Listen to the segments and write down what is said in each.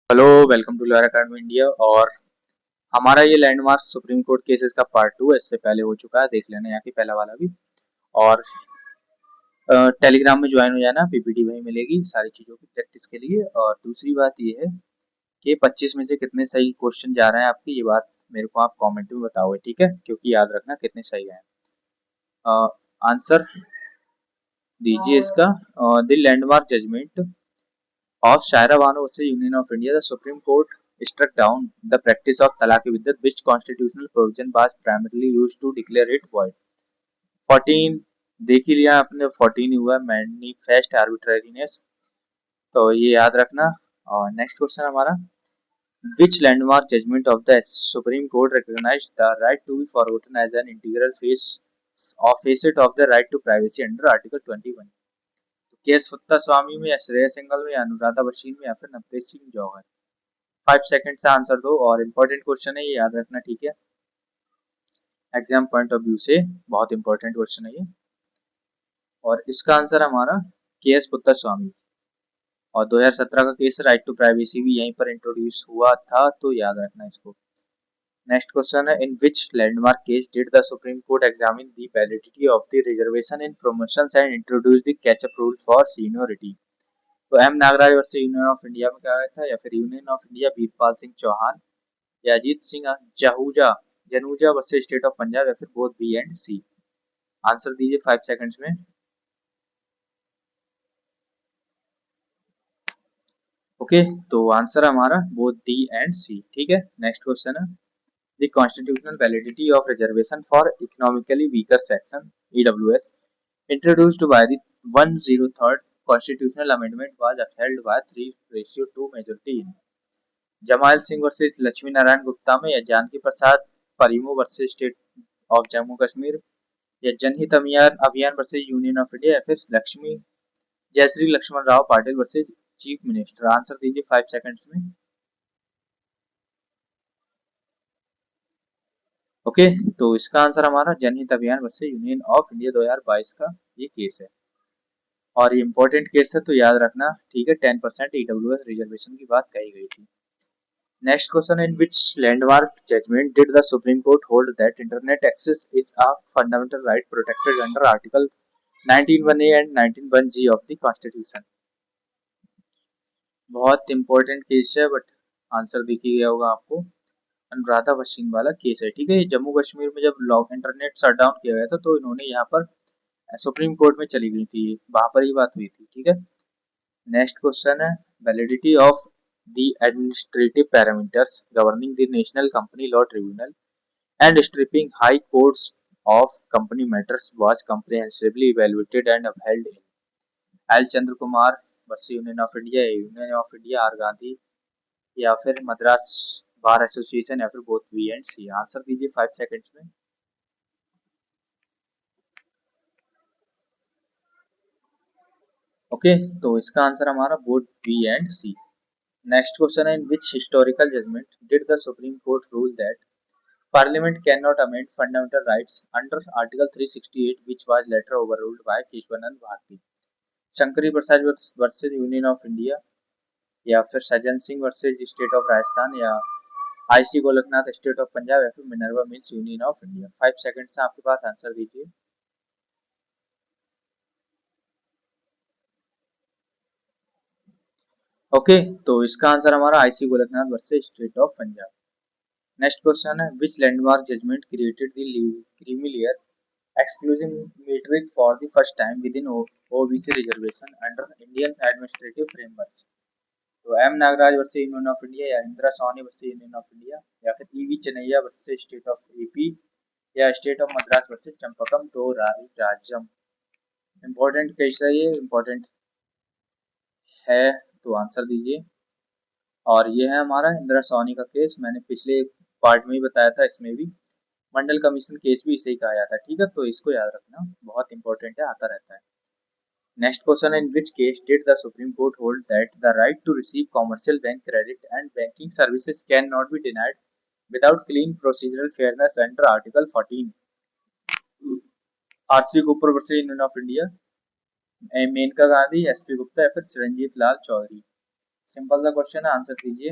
Hello, welcome to lawyer academy India. और हमारा ये लैंडमार्क सुप्रीम कोर्ट केसेस का पार्ट 2 है। इससे पहले हो चुका है, देख लेना यहाँ की पहला वाला भी। और टेलीग्राम में ज्वाइन हो जाना, पीपीटी वहीं मिलेगी सारी चीज़ों की प्रैक्टिस के लिए। और दूसरी बात ये है कि 25 में से कितने सही क्वेश्चन जा रहे हैं आपकी, ये बात मेरे को आप कॉमेंट में बताओगे, ठीक है? क्योंकि याद रखना कितने सही गए हैं। आंसर दीजिए इसका। The landmark judgement of Shaira Banu versus Union of India, the Supreme Court struck down the practice of talaq bidat, which constitutional provision was primarily used to declare it void. 14 देख ही लिया आपने, 14 हुआ manifest arbitrariness, तो ये याद रखना। और next question हमारा, which landmark judgment of the Supreme Court recognized the right to be forgotten as an integral facet of the right to privacy under Article 21? KS फुत्ता स्वामी में या श्रेय सिंगल में या अनुराधा बशीर में या फिर नवतेज सिंह जौहर। 5 सेकंड से आंसर दो। और इम्पोर्टेंट क्वेश्चन है, ये याद रखना, ठीक है? एग्जाम पॉइंट ऑफ व्यू से बहुत इंपॉर्टेंट क्वेश्चन है ये। और इसका आंसर हमारा केएस पुत्तर स्वामी। और 2017 का केस राइट टू प्राइवेसी भी यहीं पर इंट्रोड्यूस हुआ था, तो याद रखना इसको। नेक्स्ट क्वेश्चन है, in which landmark case did the Supreme Court examine the validity of the reservation in promotions and introduce the catch up rule for seniority? तो M Nagaraj versus union of India में क्या आया था, या फिर Union of India Veerpal Singh Chauhan, या Ajit Singh Jahuja Januja versus State of Punjab, या फिर both B and C. Answer दीजिए 5 सेकंड्स में। ओके, तो आंसर हमारा बोथ डी एंड सी, ठीक है। नेक्स्ट क्वेश्चन है, the constitutional validity of reservation for economically weaker section EWS introduced by the 103rd constitutional amendment was upheld by 3:2 majority in Jamal Singh versus Lakshmi Narayan Gupta में, या Janaki Prasad Parimoo versus State of Jammu Kashmir, या Janhit Abhiyan versus union of India, या फिर Lakshmi Jayashree Laxman Rao Patil versus chief minister. Answer दीजिए 5 seconds में। Okay, तो इसका answer हमारा जनहित Abhiyan versus union of India 2022 का ये केस है। और ये इंपॉर्टेंट केस है, तो याद रखना, ठीक है। 10% ईडब्ल्यूएस रिजर्वेशन की बात कही गई थी। Next question, in which landmark judgment did the Supreme Court hold that internet access is a fundamental right protected under Article 19(1)(a) and 19(1)(g) of the Constitution? बहुत इंपॉर्टेंट केस है, but answer दिख ही गया होगा आपको। अनुराधा वशीम वाला case है, ठीक है। ये जम्मू कश्मीर में जब लॉक इंटरनेट शटडाउन किया गया था, तो इन्होंने यहाँ पर सुप्रीम कोर्ट में चली गई थी, वहां पर ही बात हुई थी, ठीक है। नेक्स्ट क्वेश्चन है, validity of the administrative parameters governing the National Company Law Tribunal and stripping high courts of company matters was comprehensively evaluated and upheld in L Chandra Kumar versus union of India R Gandhi, या फिर Madras bar association, या फिर both B and C. Answer दीजिए 5 seconds में। Okay, तो इसका answer हमारा both B and C. Next question है, in which historical judgment did the Supreme Court rule that Parliament cannot amend fundamental rights under Article 368, which was later overruled by Keshwanand Bharati? Shankari Prasad versus Union of India, या फिर Sajjan Singh versus State of Rajasthan, या IC Golaknath State of Punjab, या फिर Minerva Mills Union of India. 5 second से आपके पास, answer दीजिए। Okay, तो इसका आंसर हमारा IC Golaknath versus State of Punjab. Next question है, which landmark judgment created the creamy exclusive metric for the first time within OBC reservation under Indian administrative frameworks? तो M Nagaraj versus union of India, या Indira Sawhney versus union of India, या फिर EV Chinnaiah versus State of AP, या State of Madras versus Champakam Dorairajan. Important case है, ये important है, तो answer दीजिए। और ये है हमारा इंदिरा सोनी का केस, मैंने पिछले पार्ट में ही बताया था, इसमें भी मंडल कमीशन केस भी इसे ही कहा जाता है, ठीक है। तो इसको याद रखना, बहुत इंपॉर्टेंट है, आता रहता है। Next question, in which case did the Supreme Court hold that the right to receive commercial bank credit and banking services cannot be denied without clean procedural fairness under Article 14? RC Cooper versus union of India, Maneka Gandhi, SP Gupta, या फिर Chiranjit Lal Chaudhary. Simple सा question है, answer कीजिए।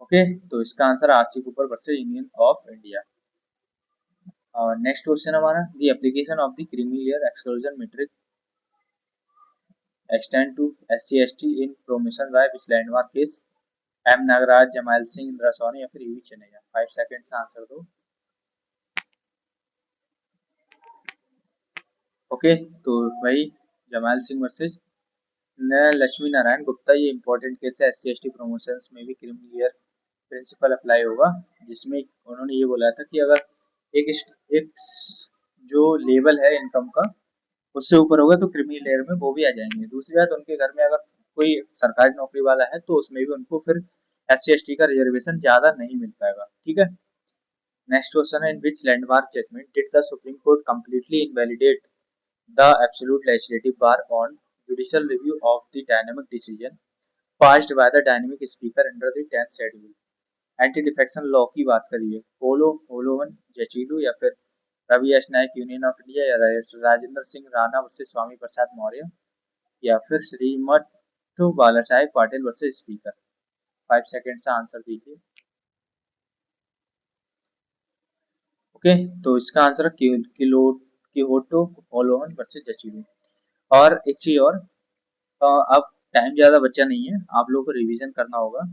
Okay, तो इसका answer RC Cooper versus union of India. और next question हमारा, the application of the creamy layer exclusion matrix extend to SC/ST in promotion by which landmark is M Nagaraj, Jamal Singh, Indira Sawhney या फिर UV Chaneja. 5 second से answer दो। Okay, तो भाई Jamal Singh versus Lakshmi Narayan Gupta, ये important case है। SC/ST प्रमोशंस में भी क्रीमी प्रिंसिपल अप्लाई होगा, जिसमें उन्होंने ये बोला था कि अगर एक जो लेवल है इनकम का उससे ऊपर होगा तो क्रिमिनल लेयर में वो भी आ जाएंगे। दूसरी बात, उनके घर में अगर कोई सरकारी नौकरी वाला है तो उसमें भी उनको फिर SC/ST का रिजर्वेशन ज्यादा नहीं मिल पाएगा। ठीक है, नेक्स्ट क्वेश्चन है, in which landmark judgment did the Supreme Court completely invalidate the absolute legislative bar on judicial review of the dynamic decision passed by the dynamic speaker under the 10th schedule. Anti defection law की बात करिए, पोलो होलोवन जचीलू या फिर Ravi S Naik Union of India या Rajendra Singh Rana versus Swami Prasad Maurya या फिर Shrimant Bala Saheb Patil versus speaker. 5 second से आंसर दीजिए। ओके, तो इसका आंसर किहोटो होलोवन वर्सेस जचीलू। और एक चीज और, अब टाइम ज्यादा बचा नहीं है, आप लोगों को रिवीजन करना होगा,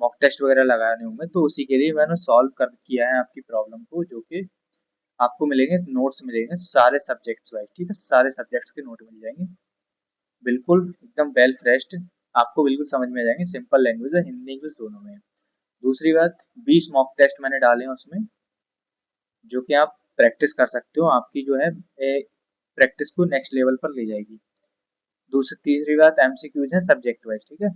मॉक टेस्ट वगैरह लगाने होंगे, तो उसी के लिए मैंने सॉल्व कर किया है आपकी प्रॉब्लम को, जो कि आपको मिलेंगे नोट्स मिलेंगे सारे सब्जेक्ट्स वाइज। ठीक है, सारे सब्जेक्ट्स के नोट मिल जाएंगे, बिल्कुल एकदम वेल फ्रेश्ड, आपको बिल्कुल समझ में आ जाएंगे। सिंपल लैंग्वेज है, हिंदी इंग्लिश दोनों में। दूसरी बात, 20 मॉक टेस्ट मैंने डाले हैं उसमें, जो कि आप प्रैक्टिस कर सकते हो, आपकी जो है प्रैक्टिस को नेक्स्ट लेवल पर ले जाएगी। दूसरी तीसरी बात, एमसीक्यूज है सब्जेक्ट वाइज। ठीक है,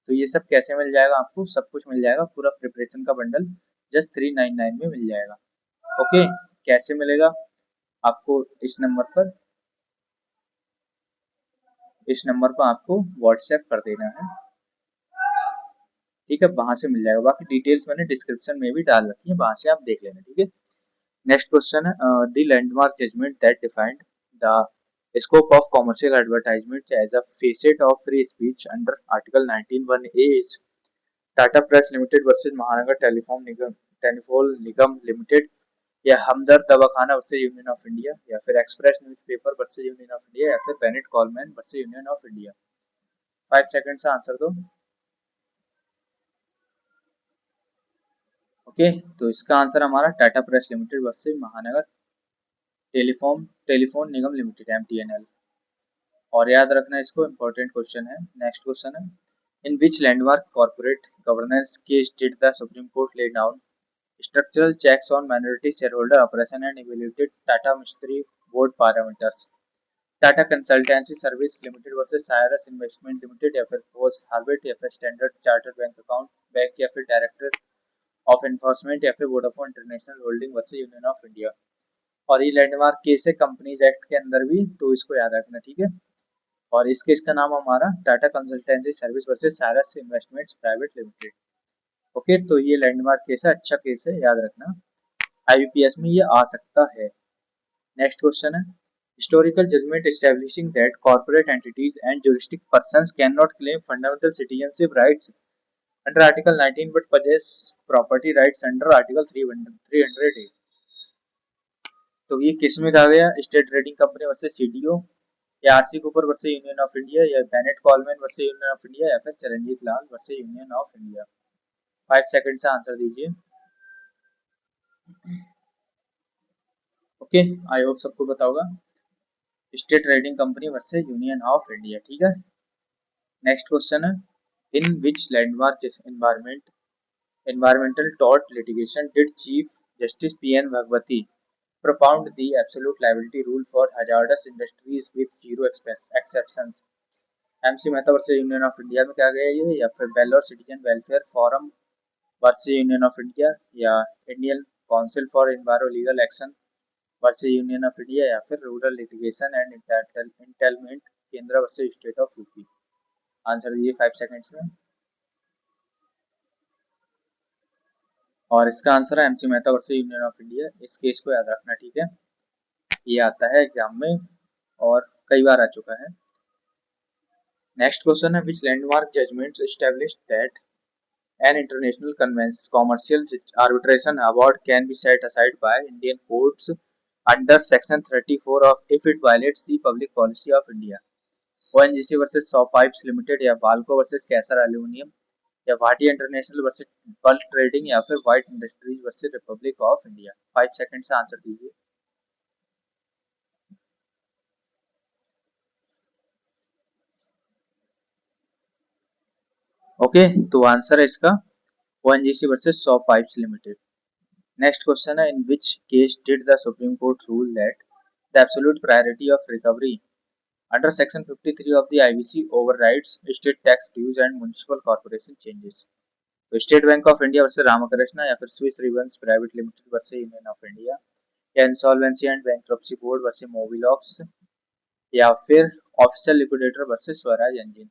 तो ये सब कैसे मिल जाएगा आपको, सब कुछ मिल जाएगा, पूरा प्रिपरेशन का बंडल जस्ट 399 में मिल जाएगा। ओके, कैसे मिलेगा आपको, इस नंबर पर आपको व्हाट्सएप कर देना है। ठीक है, वहां से मिल जाएगा, बाकी डिटेल्स मैंने डिस्क्रिप्शन में भी डाल रखी है, वहां से आप देख लेना। ठीक है, नेक्स्ट क्वेश्चन है, the landmark judgement that defined the scope of commercial advertisement as a facet of free speech under article 19(1)(a) is Tata press limited versus महानगर टेलीफोन निगम लिमिटेड या हमदर्द दवाखाना वर्सेस यूनियन ऑफ इंडिया या फिर express newspaper versus union of India या फिर Bennett Coleman versus union of India. 5 second से answer दो। Okay, तो इसका आंसर हमारा टाटा प्रेस लिमिटेड वर्सेस महानगर टेलीफोन निगम लिमिटेड MTNL। और याद रखना इसको, इंपॉर्टेंट क्वेश्चन है। नेक्स्ट क्वेश्चन है, in which landmark corporate governance case did the Supreme court lay down structural checks on minority shareholder operation and evaluated Tata Mistry board parameters? Tata consultancy service limited versus Cyrus investment limited या फिर force हार्वेट या फिर standard chartered bank account bank या फिर director of enforcement या फिर Vodafone international holding versus union of India. और ये लैंडमार्क केस है कंपनीज एक्ट के अंदर भी, तो इसको याद रखना। ठीक है, और इस केस का नाम हमारा Tata consultancy service versus Cyrus investments private limited. Okay, तो ये लैंडमार्क केस है, अच्छा केस है, याद रखना, IBPS में ये आ सकता है। नेक्स्ट क्वेश्चन है, historical judgment establishing that corporate entities and juristic persons cannot claim fundamental citizenship rights under Article 19 but possess property rights under Article 300A। तो ये किस में कहा गया, State Trading Company versus CDO या RC Cooper versus union of India या Bennett Coleman versus union of India या फिर Charanjit Lal versus union of India. 5 second से आंसर दीजिए। ओके, आई होप सबको पता होगा, State Trading Company versus union of India. ठीक है, नेक्स्ट क्वेश्चन है, in which landmark environmental tort litigation did Chief Justice PN Bhagwati propound the absolute liability rule for hazardous industries with zero exceptions? MC Mehta versus union of India में क्या गया ये, या फिर Vellore citizen welfare forum versus union of India या Indian council for enviro legal action versus union of India या फिर rural litigation and entitlement Kendra versus State of UP. Answer दीजिए 5 सेकंड्स में। और इसका आंसर है MC Mehta versus union of India. इस case को याद रखना। ठीक है, ये आता है एग्जाम में और कई बार आ चुका है। नेक्स्ट क्वेश्चन है which landmark judgment established that an international commercial arbitration award can be set aside by Indian courts under section 34 of if it violates the public policy of India. ONGC versus Saw Pipes Limited या Balco versus Kaiser Aluminium या Bhatia International versus Bulk Trading या फिर White Industries versus Republic of India. 5 second से answer दीजिए। Okay तो answer है इसका ONGC versus Saw Pipes Limited. Next question है in which case did the Supreme Court rule that the absolute priority of recovery under section 53 of the IBC overrides state tax dues and municipal corporation changes. तो State bank of India versus Ramakrishna या फिर Swiss Ribbons Private Limited versus union of India या insolvency and bankruptcy board versus Mobilox या फिर official liquidator versus Swaraj engine.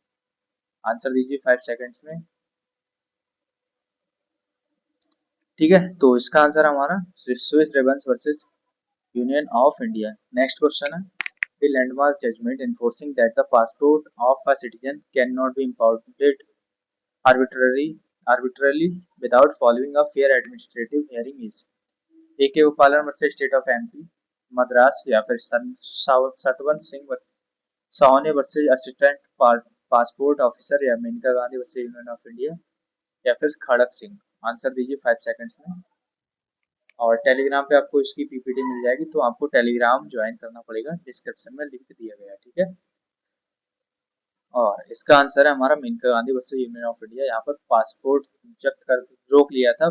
Answer दीजिए 5 seconds में। ठीक है तो इसका आंसर हमारा Swiss Ribbons versus union of India. Next question है the landmark judgment enforcing that the passport of a citizen can not be impounded arbitrarily without following a fair administrative hearing is AK Upalan versus State of MP Madras या फिर Satwant Singh Sawhney versus assistant passport officer या Maneka Gandhi versus union of India या फिर खड़क Singh. Answer दीजिए 5 seconds में। और Telegram पे आपको इसकी पीपीटी मिल जाएगी तो आपको टेलीग्राम ज्वाइन करना पड़ेगा, डिस्क्रिप्शन में लिंक दिया गया है। ठीक है और इसका आंसर है हमारा Maneka Gandhi versus union of India. यहाँ पर पासपोर्ट जब्त कर रोक लिया था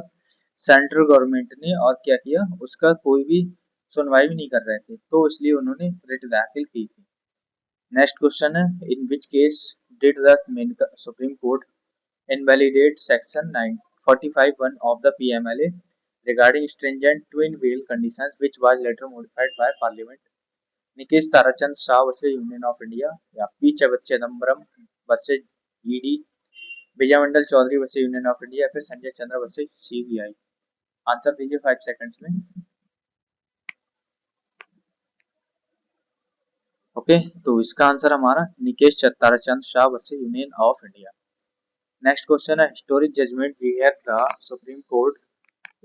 सेंट्रल गवर्नमेंट ने और क्या किया उसका कोई भी सुनवाई भी नहीं कर रहे थे तो इसलिए उन्होंने रिट दाखिल की थी। नेक्स्ट क्वेश्चन है in which case did the Maneka Supreme Court invalidate section 45(1) of the PMLA regarding stringent twin wheel conditions which was later modified by parliament। Nikesh Tarachand Shah versus union of India या P Chidambaram versus ED Vijay Mandal Choudhary versus union of India या फिर Sanjay Chandra versus CBI. Answer दीजिए 5 seconds में। Okay तो इसका answer हमारा Nikesh Tarachand Shah versus union of India. Next question है historic judgement where the Supreme Court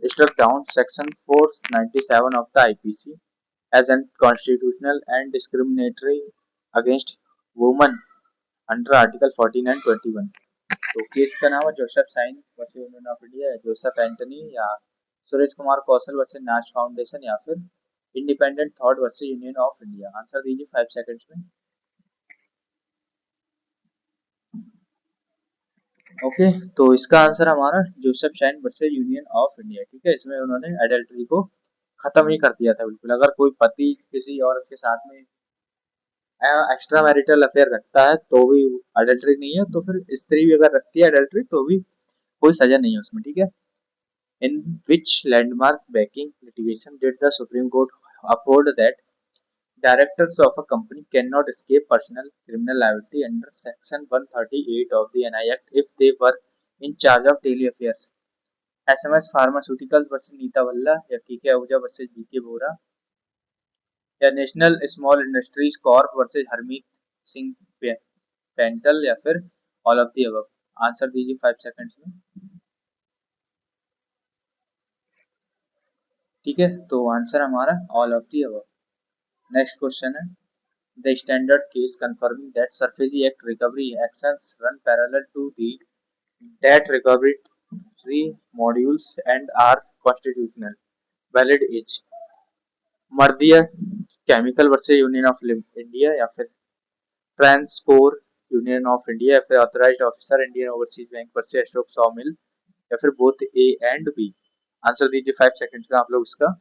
struck down section 497 of the IPC as unconstitutional and discriminatory against women under Article 14 and 21। तो case का नाम है Joseph Shine versus union of India या जोसेफ एंटनी या Suresh Kumar Koushal versus Naz foundation या फिर independent thought versus union of India. Answer दीजिए 5 seconds में। ओके तो इसका आंसर हमारा Joseph Shine versus union of India. ठीक है इसमें उन्होंने एडल्ट्री को खत्म ही कर दिया था बिल्कुल। अगर कोई पति किसी औरत के साथ में एक्स्ट्रा मैरिटल अफेयर रखता है तो भी एडल्ट्री नहीं है, तो फिर स्त्री भी अगर रखती है एडल्ट्री तो भी कोई सजा नहीं है उसमें। ठीक है in which landmark banking litigation did the Supreme Court uphold that directors of a company cannot escape personal criminal liability under section 138 of the NI Act if they were in charge of daily affairs। SMS Pharmaceuticals versus Neeta Valla या KK Ahuja versus BK Bora या National Small Industries Corp versus Harmeet Singh Pental या फिर all of the above. Answer दीजिए 5 seconds में। ठीक है तो answer हमारा all of the above. Next question है the standard case confirming that SARFAESI Act recovery actions run parallel to the debt recovery modules and are constitutional valid is Mardia Chemical versus union of India या फिर Transcore Union of India या फिर authorised officer Indian Overseas Bank versus Ashok Sawmill या फिर both A and B. Answer दीजिए 5 seconds में आप लोग इसका।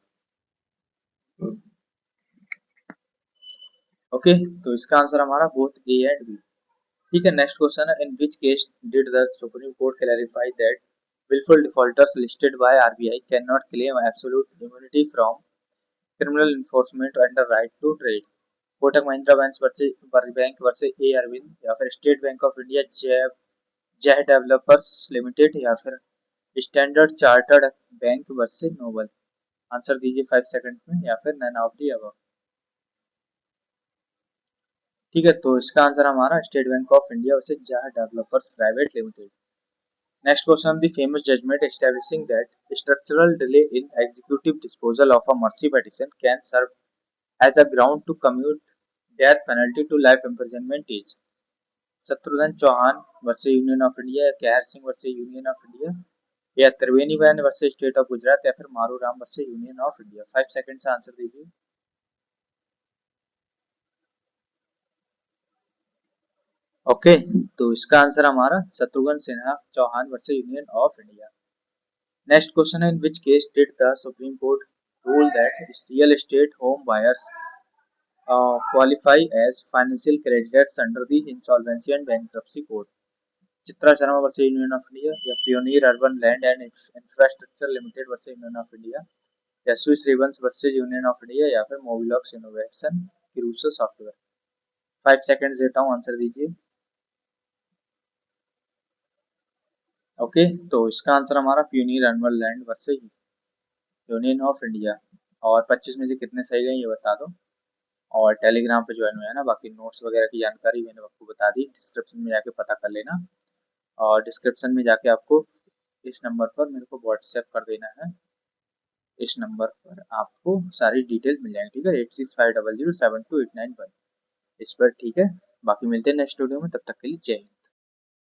ओके तो इसका आंसर हमारा बोथ ए एंड बी। ठीक है नेक्स्ट क्वेश्चन है in which case did the Supreme Court clarify that willful defaulters listed by RBI cannot claim absolute immunity from criminal enforcement under right to trade। Kotak Mahindra bank versus A Arvind या फिर state bank of India Jai developers limited या फिर standard chartered bank versus noble. Answer दीजिए 5 second में या फिर none of the above. ठीक है, तो इसका आंसर हमारा State bank of India versus Jah developers private limited. Next question, the famous judgement establishing that structural delay in executive disposal of a mercy petition can serve as a ground to commute death penalty to life imprisonment is Shatrughan Chauhan versus union of India, या KR Singh versus union of India, या Triveni Ben versus State of Gujarat, या फिर Maru Ram versus union of India. 5 second से answer दीजिए। Okay, तो इसका answer हमारा Shatrughan Sinha Chauhan versus union of India. Next question है, in which case did the Supreme Court rule that real estate home buyers qualify as financial creditors under the Insolvency and Bankruptcy Code? Chitra Sharma versus union of India, या Pioneer Urban Land and Infrastructure Limited versus union of India, या Swiss Ribbons versus union of India, या फिर Mobilox Innovation Kirusa Software. 5 second देता हूँ, answer दीजिए। Okay, तो इसका answer हमारा Pioneer Urban Land versus union of India. और 25 में से कितने सही गए ये बता दो, और टेलीग्राम पे ज्वाइन हुआ है ना। बाकी नोट्स वगैरह की जानकारी मैंने आपको बता दी, डिस्क्रिप्शन में जाके पता कर लेना। और डिस्क्रिप्शन में जाके आपको इस नंबर पर मेरे को व्हाट्सएप कर देना है। इस नंबर पर आपको सारी डिटेल्स मिल जाएंगी, ठीक है। 8650072891 इस पर, ठीक है। बाकी मिलते हैं नेक्स्ट वीडियो में, तब तक के लिए जय हिंद।